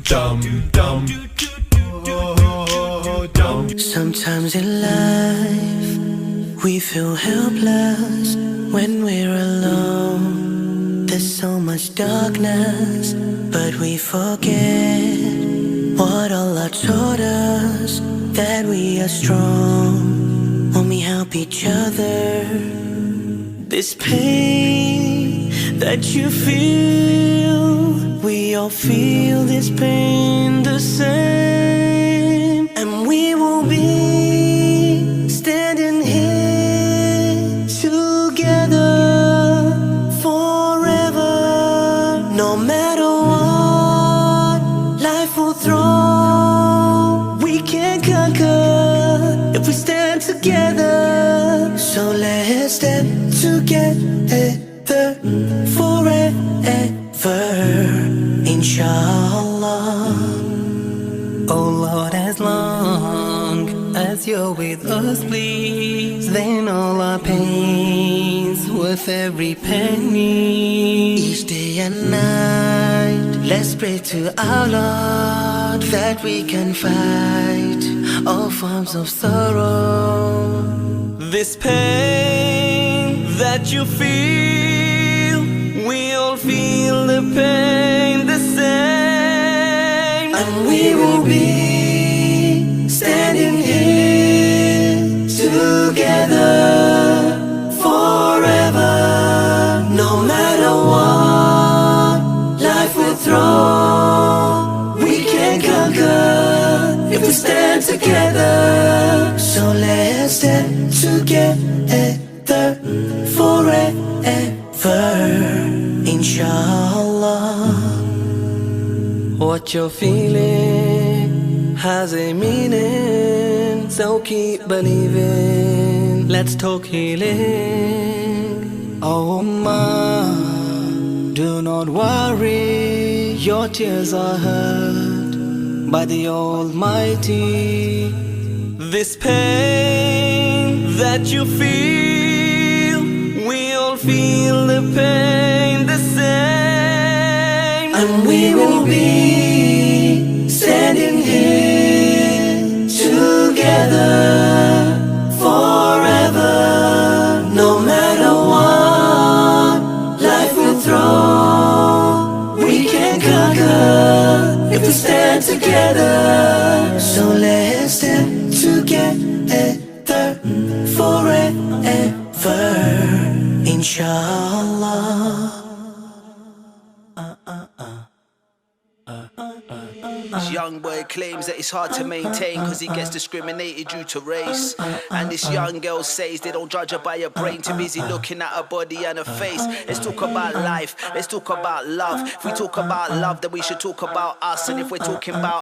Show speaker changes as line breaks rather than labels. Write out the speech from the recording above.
dum dum.
Sometimes in life we feel helpless when we're alone. There's so much darkness, but we forget what Allah taught us, that we are strong when we help each other. This pain that you feel, we all feel this pain the same. And we will be standing here together forever. No matter what life will throw, we can conquer if we stand together. So let's stand together forever, inshallah.
Oh Lord, as long as you're with us, please, then all our pains worth every penny.
Each day and night, let's pray to our Lord that we can fight all forms of sorrow.
This pain that you feel, we all feel the pain the same.
And we will be standing here together forever. No matter what life will throw, we can conquer if we stand together. So let's stand together forever, inshallah.
What you're feeling has a meaning, so keep believing. Let's talk healing. Oh ma, do not worry, your tears are heard by the Almighty. This pain that you feel, we all feel the pain the same.
And we will be standing here together forever. No matter what life will throw, we can conquer if we stand together. So let's stand together forever, inshallah.
This young boy claims that it's hard to maintain cause he gets discriminated due to race. And this young girl says they don't judge her by her brain, too busy looking at her body and her face. Let's talk about life, let's talk about love. If we talk about love, then we should talk about us. And if we're talking about